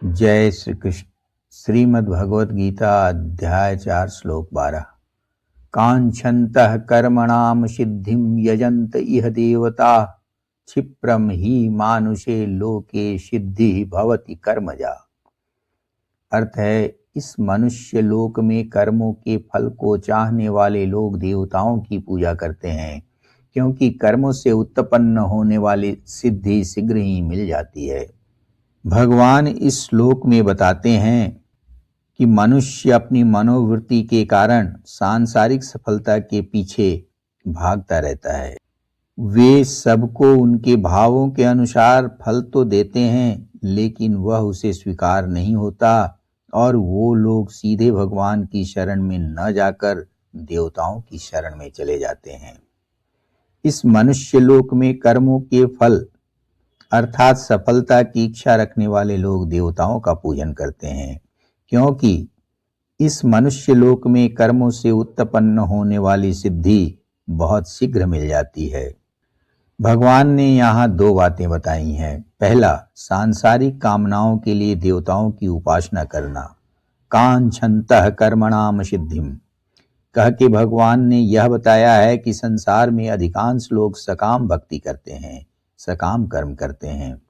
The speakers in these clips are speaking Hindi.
जय श्री कृष्ण। श्रीमद् भगवद गीता अध्याय 4 श्लोक 12। कांक्षन्तः कर्मणाम सिद्धिं यजन्त इह देवता क्षिप्रम ही मानुषे लोके सिद्धि भवति कर्मजा। अर्थ है, इस मनुष्य लोक में कर्मों के फल को चाहने वाले लोग देवताओं की पूजा करते हैं, क्योंकि कर्मों से उत्पन्न होने वाली सिद्धि शीघ्र ही मिल जाती है। भगवान इस श्लोक में बताते हैं कि मनुष्य अपनी मनोवृत्ति के कारण सांसारिक सफलता के पीछे भागता रहता है। वे सबको उनके भावों के अनुसार फल तो देते हैं, लेकिन वह उसे स्वीकार नहीं होता और वो लोग सीधे भगवान की शरण में न जाकर देवताओं की शरण में चले जाते हैं। इस मनुष्य लोक में कर्मों के फल अर्थात सफलता की इच्छा रखने वाले लोग देवताओं का पूजन करते हैं, क्योंकि इस मनुष्य लोक में कर्मों से उत्पन्न होने वाली सिद्धि बहुत शीघ्र मिल जाती है। भगवान ने यहाँ 2 बातें बताई हैं। पहला, सांसारिक कामनाओं के लिए देवताओं की उपासना करना, कांक्षन्तः कर्मणाम सिद्धिम, कह के भगवान ने यह बताया है कि संसार में अधिकांश लोग सकाम भक्ति करते हैं, सकाम कर्म करते हैं।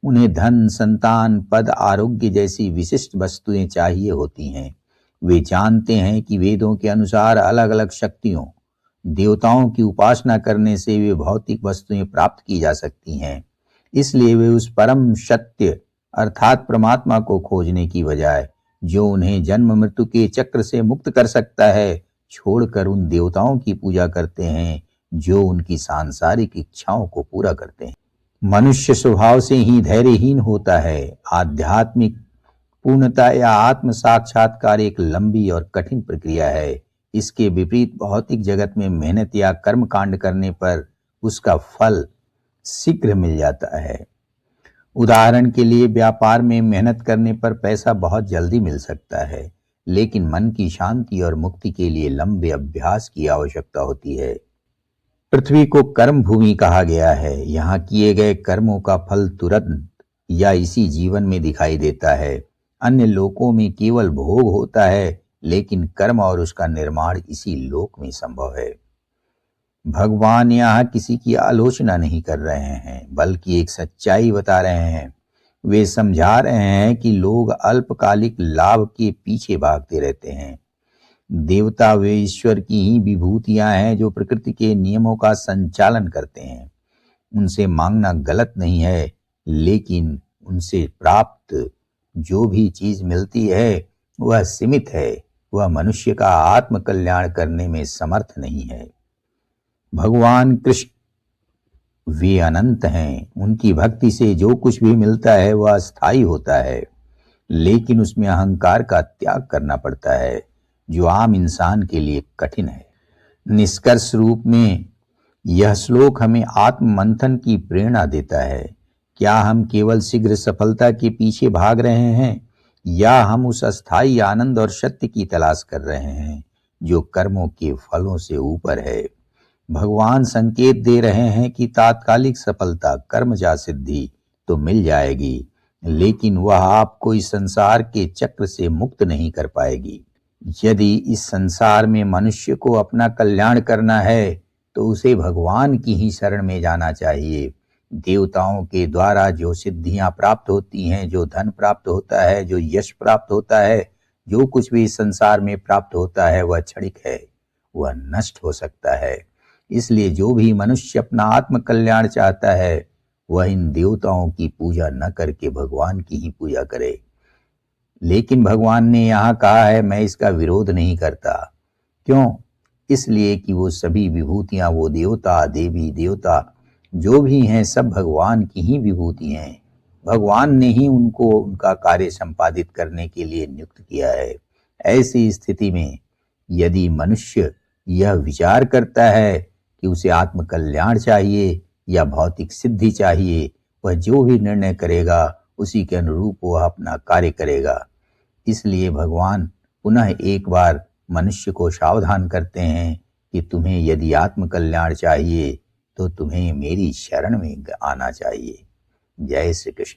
उन्हें धन, संतान, पद, आरोग्य जैसी विशिष्ट वस्तुएं चाहिए होती हैं। वे जानते हैं कि वेदों के अनुसार अलग अलग शक्तियों, देवताओं की उपासना करने से वे भौतिक वस्तुएं प्राप्त की जा सकती हैं। इसलिए वे उस परम सत्य अर्थात परमात्मा को खोजने की बजाय, जो उन्हें जन्म मृत्यु के चक्र से मुक्त कर सकता है, छोड़कर उन देवताओं की पूजा करते हैं जो उनकी सांसारिक इच्छाओं को पूरा करते हैं। मनुष्य स्वभाव से ही धैर्यहीन होता है। आध्यात्मिक पूर्णता या आत्म साक्षात्कार एक लंबी और कठिन प्रक्रिया है। इसके विपरीत भौतिक जगत में मेहनत या कर्म कांड करने पर उसका फल शीघ्र मिल जाता है। उदाहरण के लिए, व्यापार में मेहनत करने पर पैसा बहुत जल्दी मिल सकता है, लेकिन मन की शांति और मुक्ति के लिए लंबे अभ्यास की आवश्यकता होती है। पृथ्वी को कर्म भूमि कहा गया है। यहाँ किए गए कर्मों का फल तुरंत या इसी जीवन में दिखाई देता है। अन्य लोकों में केवल भोग होता है, लेकिन कर्म और उसका निर्माण इसी लोक में संभव है। भगवान यहाँ किसी की आलोचना नहीं कर रहे हैं, बल्कि एक सच्चाई बता रहे हैं। वे समझा रहे हैं कि लोग अल्पकालिक लाभ के पीछे भागते रहते हैं। देवता वे ईश्वर की ही विभूतियां हैं जो प्रकृति के नियमों का संचालन करते हैं। उनसे मांगना गलत नहीं है, लेकिन उनसे प्राप्त जो भी चीज मिलती है वह सीमित है। वह मनुष्य का आत्म कल्याण करने में समर्थ नहीं है। भगवान कृष्ण वे अनंत हैं। उनकी भक्ति से जो कुछ भी मिलता है वह अस्थायी होता है, लेकिन उसमें अहंकार का त्याग करना पड़ता है, जो आम इंसान के लिए कठिन है। निष्कर्ष रूप में यह श्लोक हमें आत्म मंथन की प्रेरणा देता है। क्या हम केवल शीघ्र सफलता के पीछे भाग रहे हैं, या हम उस अस्थायी आनंद और सत्य की तलाश कर रहे हैं जो कर्मों के फलों से ऊपर है। भगवान संकेत दे रहे हैं कि तात्कालिक सफलता, कर्मजा सिद्धि तो मिल जाएगी, लेकिन वह आपको इस संसार के चक्र से मुक्त नहीं कर पाएगी। यदि इस संसार में मनुष्य को अपना कल्याण करना है, तो उसे भगवान की ही शरण में जाना चाहिए। देवताओं के द्वारा जो सिद्धियां प्राप्त होती हैं, जो धन प्राप्त होता है, जो यश प्राप्त होता है, जो कुछ भी इस संसार में प्राप्त होता है, वह क्षणिक है, वह नष्ट हो सकता है। इसलिए जो भी मनुष्य अपना आत्म कल्याण चाहता है, वह इन देवताओं की पूजा न करके भगवान की ही पूजा करे। लेकिन भगवान ने यहाँ कहा है, मैं इसका विरोध नहीं करता। क्यों? इसलिए कि वो सभी विभूतियां, वो देवता, देवी, देवता जो भी हैं, सब भगवान की ही विभूति हैं। भगवान ने ही उनको उनका कार्य संपादित करने के लिए नियुक्त किया है। ऐसी स्थिति में यदि मनुष्य यह विचार करता है कि उसे आत्म कल्याण चाहिए या भौतिक सिद्धि चाहिए, वह जो भी निर्णय करेगा उसी के अनुरूप वह अपना कार्य करेगा। इसलिए भगवान पुनः एक बार मनुष्य को सावधान करते हैं कि तुम्हें यदि आत्म कल्याण चाहिए तो तुम्हें मेरी शरण में आना चाहिए। जय श्री कृष्ण।